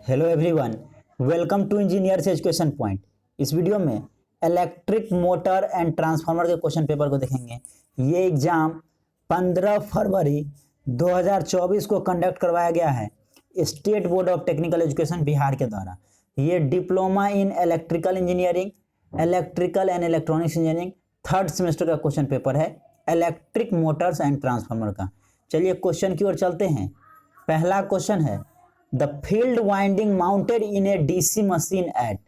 Hello everyone, welcome to engineers education point. इस video में electric motor and transformer के question paper को देखेंगे। ये एग्जाम 15 फरवरी 2024 को कंडक्ट करवाया गया है state board of technical education Bihar के द्वारा। ये diploma in electrical engineering, electrical and electronics engineering third semester का क्वेश्चन पेपर है इलेक्ट्रिक मोटर्स एंड ट्रांसफार्मर का। चलिए क्वेश्चन की ओर चलते हैं। पहला क्वेश्चन है the field winding mounted in a DC machine eight.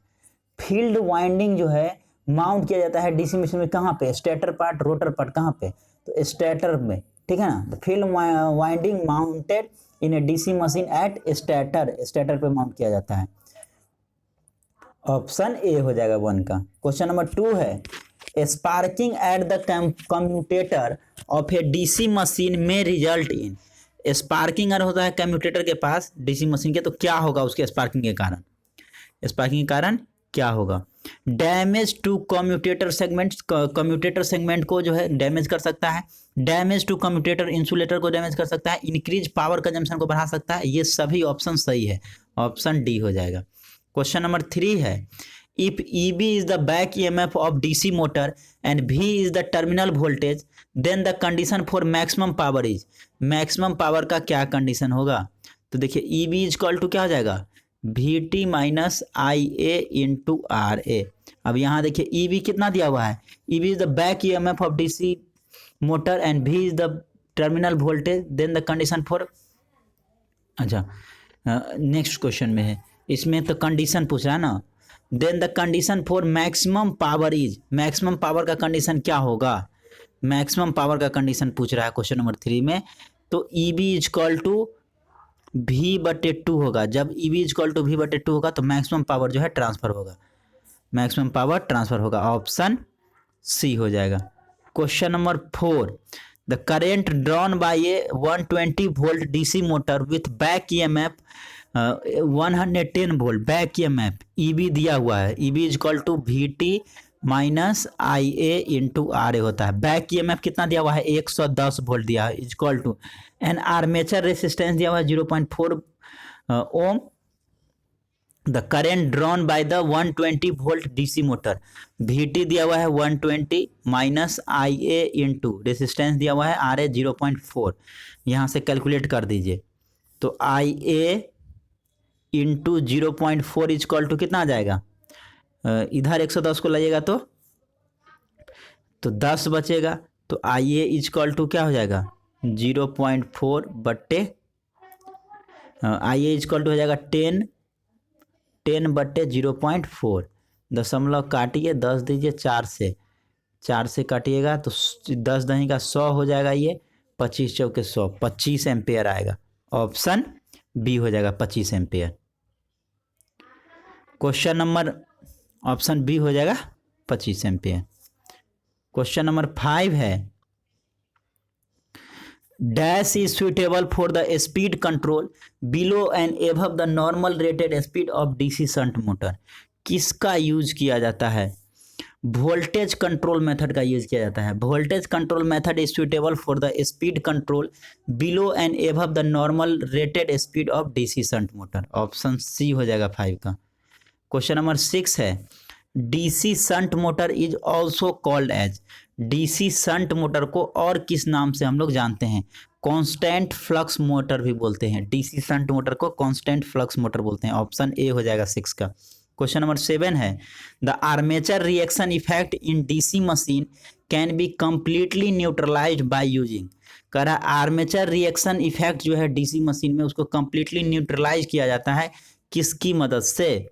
Field winding जो है माउंट किया जाता है डीसी मशीन में, कहाँ पे? स्टेटर पार्ट, रोटर पार्ट कहाँ पे? तो स्टेटर में, ठीक है ना। The field winding mounted in a DC machine eight stator, stator पे माउंट किया जाता है। ऑप्शन ए हो जाएगा 1 का। क्वेश्चन नंबर 2 है sparking at the commutator of A DC machine में रिजल्ट इन। स्पार्किंग अगर होता है कम्यूटेटर के पास डीसी मशीन के, तो क्या होगा उसके स्पार्किंग के कारण? स्पार्किंग के कारण क्या होगा? Damage to commutator segment, commutator segment को जो है डैमेज कर सकता है। डैमेज टू कम्यूटेटर इंसुलेटर को डैमेज कर सकता है। इंक्रीज पावर कंजम्पशन को बढ़ा सकता है। ये सभी ऑप्शन सही है, ऑप्शन डी हो जाएगा। क्वेश्चन नंबर 3 है if EB is the back EMF of DC motor and V is the terminal voltage, then the condition for maximum power is। maximum power का क्या कंडीशन होगा? तो देखिए EB इज इक्वल टू क्या हो जाएगा? VT minus IA into RA। अब यहाँ देखिए EB कितना दिया हुआ है? EB is the back EMF of DC motor and V is the terminal voltage, then the condition for. अच्छा नेक्स्ट क्वेश्चन में है, इसमें तो कंडीशन पूछ रहा है ना। Then the condition for maximum power is, maximum power का कंडीशन क्या होगा? मैक्सिमम पावर का कंडीशन पूछ रहा है क्वेश्चन नंबर 3 में। तो EB is equal to V/2 होगा। जब EB is equal to V/2 होगा तो मैक्सिमम पावर जो है ट्रांसफर होगा, मैक्सिमम पावर ट्रांसफर होगा। ऑप्शन सी हो जाएगा। Question number 4 the current drawn by a 120 volt DC motor with back EMF 110 volt, back EMF EB दिया हुआ है। EB is equal to VT minus IA into RA होता है। Back EMF कितना दिया हुआ है? 110 वोल्ट दिया है, is equal to an armature resistance दिया हुआ है 0.4 ohm. The current drawn by the 120 volt DC motor, VT दिया हुआ है 120 माइनस IA इंटू रेसिस्टेंस दिया हुआ है RA 0.4। यहाँ से कैलकुलेट कर दीजिए तो IA into 0.4 is equal to कितना आ जाएगा? इधर 110 को लाइएगा तो 10 बचेगा। तो IA इज इक्वल टू क्या हो जाएगा? 0.4 बट्टे IA इज इक्वल टू हो जाएगा 10 बट्टे 0.4। दशमलव काटिए, 10 दीजिए 4 से काटिएगा तो 10 दही का 100 हो जाएगा। ये 25 चौके 100, 25 एम्पेयर आएगा। ऑप्शन बी हो जाएगा 25 ampere. Question number option B हो जाएगा 25 एम्पेयर। क्वेश्चन नंबर 5 है dash is suitable for the speed control below and above the normal rated speed of DC shunt motor. किसका यूज किया जाता है? वोल्टेज कंट्रोल मेथड का यूज किया जाता है। Voltage control method is suitable for the speed control below and above the normal rated speed of DC shunt motor. Option C हो जाएगा 5 का। क्वेश्चन नंबर 6 है DC shunt motor is also called as. DC shunt motor को और किस नाम से हम लोग जानते हैं? कांस्टेंट फ्लक्स मोटर भी बोलते हैं। डीसी शंट मोटर को कांस्टेंट फ्लक्स मोटर बोलते हैं। ऑप्शन ए हो जाएगा 6 का। क्वेश्चन नंबर 7 है the armature reaction effect in DC machine can be completely neutralised by using. कह रहा आर्मेचर रिएक्शन इफेक्ट जो है डीसी मशीन में उसको कंप्लीटली न्यूट्रलाइज किया जाता है किसकी मदद से?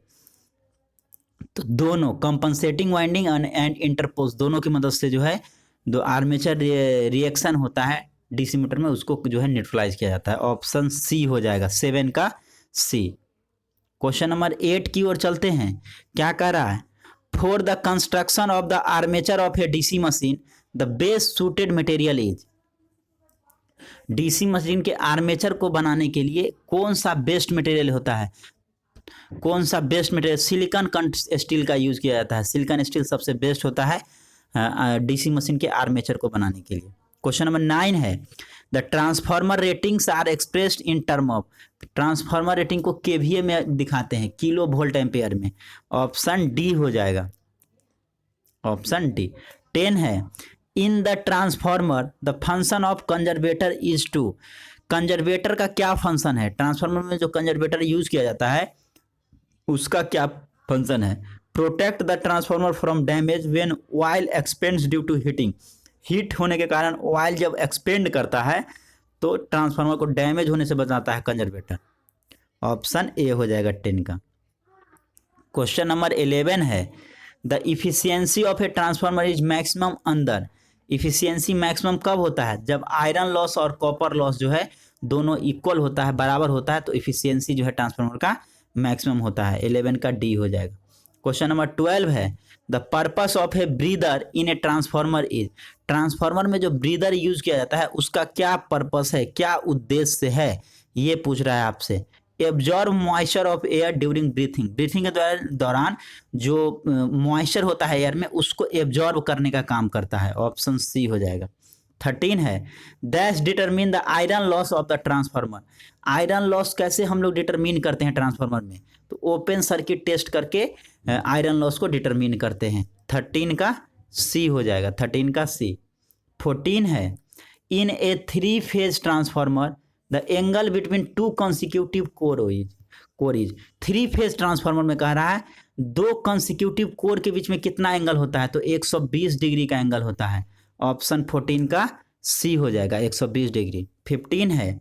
तो दोनों कंपनसेटिंग वाइंडिंग एंड इंटरपोज दोनों की मदद से जो है दो आर्मेचर रिएक्शन होता है डीसी मोटर में उसको जो है न्यूट्रलाइज किया जाता है। ऑप्शन सी हो जाएगा 7 का सी। क्वेश्चन नंबर 8 की ओर चलते हैं। क्या कह रहा है? For the construction of the armature of A DC machine the best suited material is. DC machine के आर्मेचर को बनाने के लिए कौन सा बेस्ट मटेरियल होता है? कौन सा बेस्ट मटेरियल? सिलिकॉन स्टील का यूज किया जाता है। सिलिकॉन स्टील सबसे बेस्ट होता है डीसी मशीन के आर्मेचर को बनाने के लिए। क्वेश्चन नंबर 9 है the transformer ratings are expressed in term of, transformer rating को केवीए में दिखाते हैं, किलो वोल्ट एम्पेयर में। ऑप्शन डी हो जाएगा, ऑप्शन डी। 10 है, in the transformer the function of conservator is to, conservator का क्या फंक्शन है, ट्रांसफार्मर में जो कंजर्वेटर यूज किया जाता है उसका क्या फंक्शन है? Protect the transformer from damage when oil expands due to heating, heat होने के कारण ऑयल जब एक्सपेंड करता है तो ट्रांसफार्मर को डैमेज होने से बचाता है कंजर्वेटर। ऑप्शन ए हो जाएगा 10 का। क्वेश्चन नंबर 11 है, the efficiency of a transformer is maximum under, efficiency maximum कब होता है? जब आयरन लॉस और कॉपर लॉस जो है दोनों इक्वल होता है, बराबर होता है, तो इफिशियंसी जो है ट्रांसफार्मर का मैक्सिमम होता है। 11 का डी हो जाएगा। क्वेश्चन नंबर 12 है, the purpose of A breather in a transformer is, transformer में जो ब्रीदर यूज किया जाता है उसका क्या पर्पस है, क्या उद्देश्य है, ये पूछ रहा है आपसे। Absorb moisture of air during breathing, breathing के दौरान जो मॉइस्चर होता है एयर में उसको एब्जॉर्ब करने का काम करता है। ऑप्शन सी हो जाएगा। 13 है, dash determine the iron loss of the transformer, iron loss कैसे हम लोग डिटरमिन करते हैं ट्रांसफार्मर में? तो ओपन सर्किट टेस्ट करके आयरन लॉस को डिटरमिन करते हैं। 13 का सी हो जाएगा, 13 का सी। 14 है, इन a 3 phase transformer the angle between 2 consecutive core is, 3 phase transformer में कह रहा है 2 कॉन्सिक्यूटिव कोर के बीच में कितना एंगल होता है? तो 120 डिग्री का एंगल होता है। ऑप्शन 14 का सी हो जाएगा, 120 डिग्री। 15 है,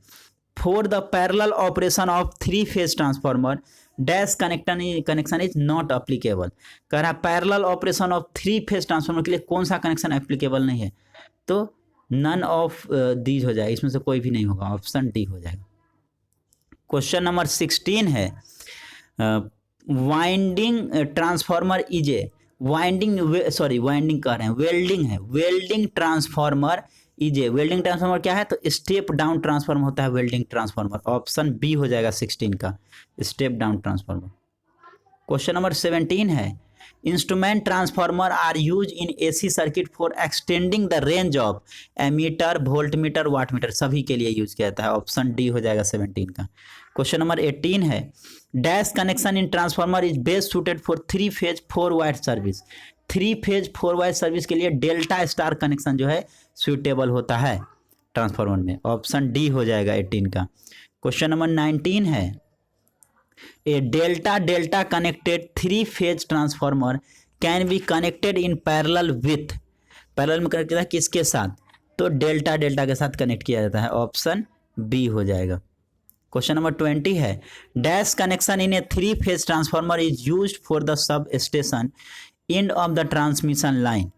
for the parallel operation of 3 phase transformer dash connection is not applicable, कह रहा है parallel operation of 3 phase transformer के लिए कौन सा कनेक्शन एप्लीकेबल नहीं है? तो नन ऑफ दीज हो जाएगा, इसमें से कोई भी नहीं होगा। ऑप्शन डी हो जाएगा। क्वेश्चन नंबर 16 है, winding transformer is a, winding कह रहे हैं, वेल्डिंग है, welding transformer is a, welding transformer क्या है? तो स्टेप डाउन ट्रांसफार्मर होता है वेल्डिंग ट्रांसफार्मर। ऑप्शन बी हो जाएगा 16 का, step down transformer. Question number 17 है, instrument transformer are use in AC circuit for extending the range of ammeter, voltmeter, wattmeter, सभी के लिए यूज किया जाता है। ऑप्शन डी हो जाएगा 17 का। क्वेश्चन नंबर 18 है, dash connection in transformer is best suited for 3 phase 4 watt service, 3 phase 4 watt service के लिए डेल्टा स्टार कनेक्शन जो है सूटेबल होता है ट्रांसफार्मर में। ऑप्शन डी हो जाएगा 18 का। क्वेश्चन नंबर 19 है, a delta connected 3 phase transformer can be connected in parallel with, parallel में कनेक्ट किया किसके साथ? तो डेल्टा के साथ कनेक्ट किया जाता है। ऑप्शन बी हो जाएगा। क्वेश्चन नंबर 20 है, dash connection in a 3 phase transformer is used for the sub station end of the transmission line,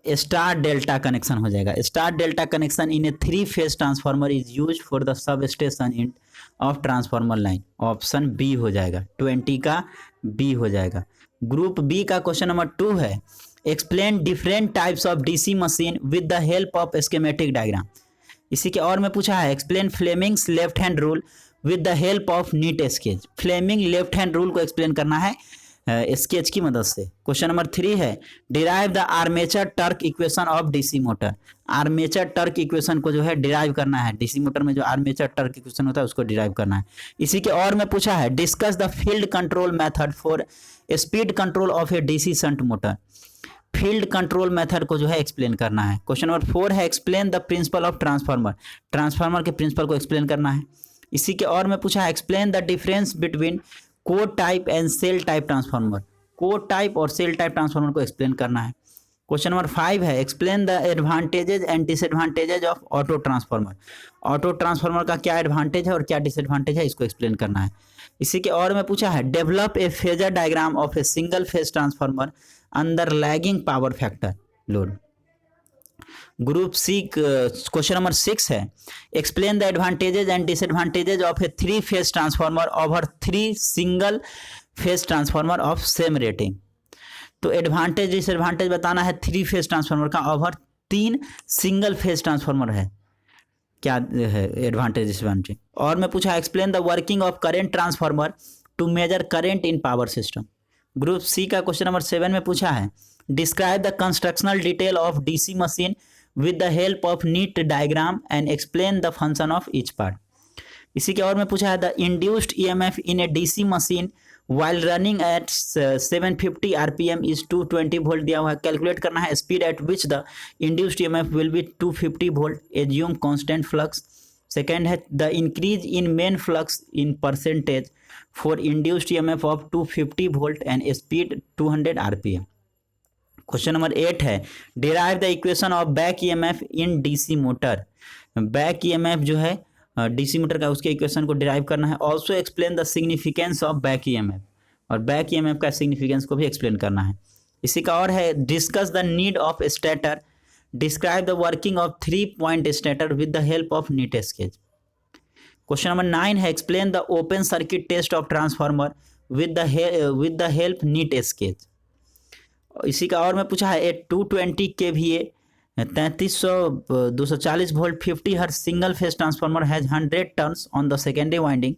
star delta connection हो जाएगा। Star delta connection in a 3 phase transformer is used for the sub station end of transformer line. Option B हो जाएगा, 20 का B हो जाएगा। Group B का question number 2 है, explain different types of DC machine with the help of schematic diagram. इसी के और में पूछा है, explain Fleming's left hand rule with the help of neat sketch, Fleming left hand rule को explain करना है स्केच की मदद से। क्वेश्चन नंबर 3 है, derive the armature torque equation of DC motor, armature torque equation को जो है डिराइव करना है, डीसी मोटर में जो आर्मेचर टर्क इक्वेशन होता है उसको डिराइव करना है। इसी के और में पूछा है, discuss the field control method for speed control of A DC shunt motor, field control method को जो है एक्सप्लेन करना है। क्वेश्चन नंबर 4 है, explain the principle of transformer, transformer के प्रिंसिपल को एक्सप्लेन करना है। इसी के और में पूछा है, explain the difference between core type and shell type transformer, core type और सेल टाइप ट्रांसफार्मर को एक्सप्लेन करना है। क्वेश्चन नंबर 5 है, explain the advantages and disadvantages of auto transformer, auto transformer का क्या एडवांटेज है और क्या डिसएडवांटेज है, इसको एक्सप्लेन करना है। इसी के और में पूछा है, develop a phasor diagram of a single phase transformer under lagging power factor load. Group C question number 6 है, explain the advantages and disadvantages of a 3 phase transformer over 3 single phase transformer of same rating. तो advantage disadvantage बताना है 3 phase transformer का over 3 single phase transformer है, क्या है advantage disadvantage. और मैं पूछा, explain the working of current transformer to measure current in power system. Group C का क्वेश्चन नंबर 7 में पूछा है, describe the constructional detail of DC machine with the help of neat diagram and explain the function of each part. इसी के और में पूछा है the induced EMF in a DC machine while running at 750 rpm is 220 volt दिया हुआ है. Calculate करना है speed at which the induced EMF will be 250 volt. Assume constant flux. Second है the increase in main flux in percentage for induced EMF of 250 volt and speed 200 rpm. Question number 8 है derive the equation of back EMF in DC motor. Back EMF जो है DC motor का उसके equation को derive करना है. Also explain the significance of back EMF. और back EMF का सिग्निफिकेंस को भी एक्सप्लेन करना है. इसी का और है discuss the need of starter. Describe the working of 3 point starter with the help of neat sketch. Question number 9 है explain the open circuit test of transformer with the help neat sketch. इसी का और में पूछा है a 220 kVA 3300 240 volt 50 hertz single phase transformer has 100 turns on the secondary winding.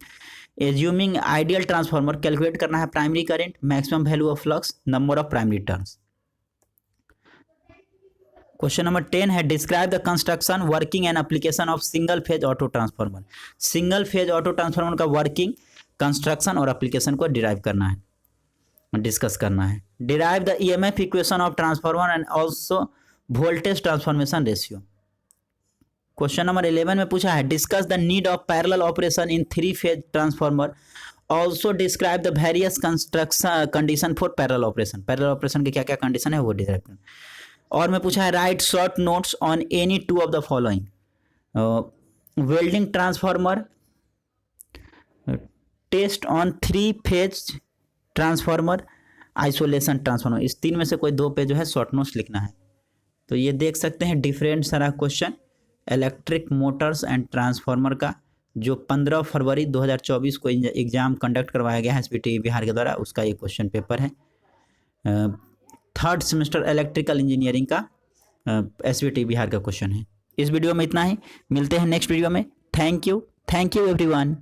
Assuming ideal transformer. Calculate करना है primary current, maximum value of flux, number of primary turns. Question number 10 है describe the construction working and application of single phase auto transformer. Single phase auto transformer का working, construction और application को derive करना है, discuss करना है. Derive the EMF equation of transformer and also voltage transformation ratio. Question number 11 में पूछा है discuss the need of parallel operation in 3 phase transformer. Also describe the various construction condition for parallel operation. Parallel operation के क्या क्या condition है वो describe करना. और में पूछा है write short notes on any 2 of the following. Welding transformer, test on 3 phase transformer, isolation transformer. इस 3 में से कोई 2 पे जो है शॉर्ट नोट्स लिखना है. तो ये देख सकते हैं डिफरेंट सारा question electric Motors and transformer का जो 15 फरवरी 2024 को एग्जाम कंडक्ट करवाया गया है एसबीटी बिहार के द्वारा. उसका ये क्वेश्चन पेपर है. 3rd सेमेस्टर इलेक्ट्रिकल इंजीनियरिंग का एसबीटी बिहार का क्वेश्चन है. इस वीडियो में इतना ही. मिलते हैं नेक्स्ट वीडियो में. Thank you everyone.